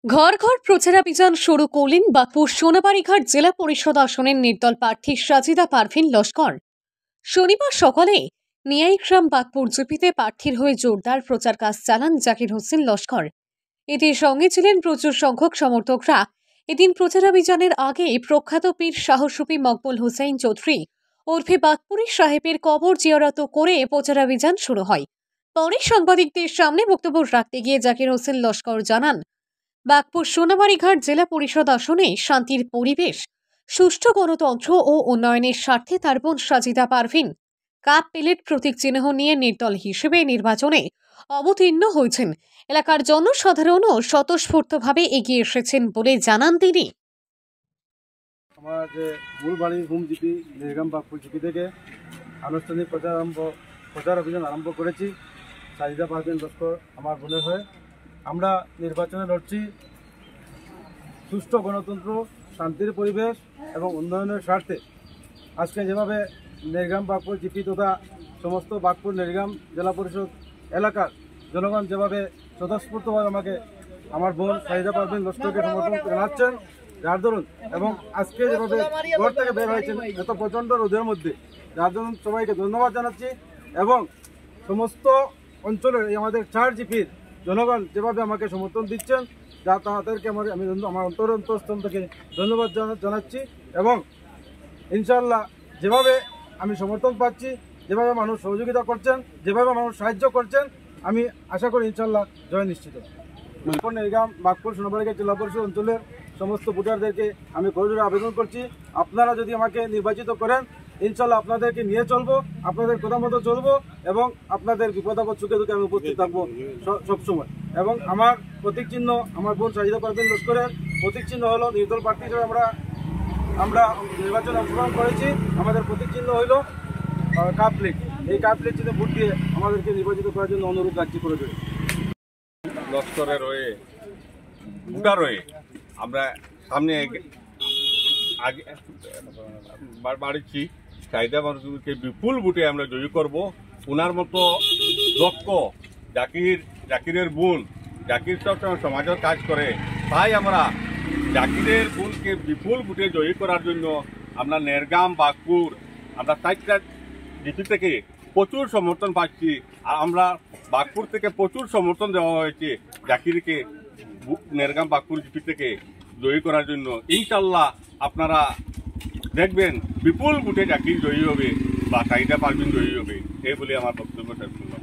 ঘর ঘর প্রচারাভিযান শুরু করলেন বাঁকুড় সোনাবাড়িঘাট জেলা পরিষদ আসনের নির্দল প্রার্থী সাজিদা পারভিন লস্কর। শনিবার সকালে নিয়াইগ্রাম বাঁকুড় জিপিতে প্রার্থীর হয়ে জোরদার প্রচার কাজ চালান জাকির হোসেন লস্কর। এটির সঙ্গে ছিলেন প্রচুর সংখ্যক সমর্থকরা। এদিন প্রচারাভিযানের আগে প্রখ্যাত পীর সাহসুফি মকবুল হুসাইন চৌধুরী ওরফে বাঁকপুরী সাহেবের কবর জিয়ারত করে প্রচারাভিযান শুরু হয়। পরে সাংবাদিকদের সামনে বক্তব্য রাখতে গিয়ে জাকির হোসেন লস্কর জানান, বাঁকপুর সোনাবাড়িঘাট জেলা পরিষদ আসনে শান্তির পরিবেশ, সুষ্ঠু গণতন্ত্র ও উন্নয়নের স্বার্থে তার বোন সাজিদা পারভিন কাপ প্লেট প্রতীক চিহ্ন নিয়ে নির্দল হিসেবে নির্বাচনে অবতীর্ণ হয়েছেন। এলাকার জনসাধারণও স্বতঃস্ফূর্তভাবে এগিয়ে এসেছেন বলে জানান তিনি। আমার যে মূল বাড়ি হোম জিপি নির্গাম বাঁকপুর জিপি থেকে আনুষ্ঠানিক প্রচার অভিযান আরম্ভ করেছি। সাজিদা পারভিন লস্কর আমার বোনের হয়ে আমরা নির্বাচনে লড়ছি সুষ্ঠু গণতন্ত্র, শান্তির পরিবেশ এবং উন্নয়নের স্বার্থে। আজকে যেভাবে নির্গাম বাঁকপুর জিপি তথা সমস্ত বাঁকপুর নির্গাম জেলা পরিষদ এলাকার জনগণ যেভাবে স্বতঃস্ফূর্তভাবে আমাকে আমার বোন সাজিদা পারভিন লস্করকে সমর্থন জানাচ্ছেন, যার দরুন এবং আজকে যেভাবে ঘর থেকে বের হয়েছেন এত প্রচণ্ড রোদের মধ্যে, যার জন্য সবাইকে ধন্যবাদ জানাচ্ছি। এবং সমস্ত অঞ্চলের এই আমাদের 4 জিপির জনগণ যেভাবে আমাকে সমর্থন দিচ্ছেন, যা তাদেরকে আমি আমার অন্তরস্থল থেকে ধন্যবাদ জানাচ্ছি। এবং ইনশাআল্লাহ যেভাবে আমি সমর্থন পাচ্ছি, যেভাবে মানুষ সহযোগিতা করছেন, যেভাবে মানুষ সাহায্য করছেন, আমি আশা করি ইনশাআল্লাহ জয় নিশ্চিত। নির্গাম বাঁকপুর সোনাবাড়িঘাট জেলা পরিষদ অঞ্চলের সমস্ত ভোটারদেরকে আমি করজোড়ে আবেদন করছি, আপনারা যদি আমাকে নির্বাচিত করেন, ইনশাআল্লাহ আপনাদেরকে নিয়ে চলবো, আপনাদের কথা মতো চলবো এবং আপনাদের বিপদ আপদ সুখে দুঃখে আমি উপস্থিত থাকবো সবসময়। এবং আমার প্রতীক চিহ্ন, আমার বোন সাজিদা পারভিন লস্করের প্রতীক চিহ্ন হলো নির্দল প্রার্থী হিসেবে আমরা নির্বাচনে অংশগ্রহণ করেছি। আমাদের প্রতীক চিহ্ন হইল কাপ প্লেট। এই কাপ প্লেট চিহ্নে ভোট দিয়ে আমাদেরকে নির্বাচিত করার জন্য অনুরোধ রাখছি করে দেবে। লস্করের হয়ে ভোটার হয়ে আমরা সামনে আগে বাড়িছি সাজিদা পারভিনকে বিপুল ভোটে আমরা জয়ী করব। ওনার মতো দক্ষ জাকিরের বোন, জাকির সবসময় সমাজের কাজ করে, তাই আমরা জাকিরের বোনকে বিপুল ভোটে জয়ী করার জন্য আমরা নেরগাম বাঁকপুর আমরা 4টা জিপি থেকে প্রচুর সমর্থন পাচ্ছি। আর আমরা বাঁকপুর থেকে প্রচুর সমর্থন দেওয়া হয়েছে জাকিরকে নেরগাম বাঁকপুর জিপি থেকে জয়ী করার জন্য। ইনশাল্লাহ আপনারা দেখবেন বিপুল ভোটে জাকির জয়ী হবে বা সাজিদা পারভিন জয়ী হবে, এই বলে আমার বক্তব্য শেষ করলাম।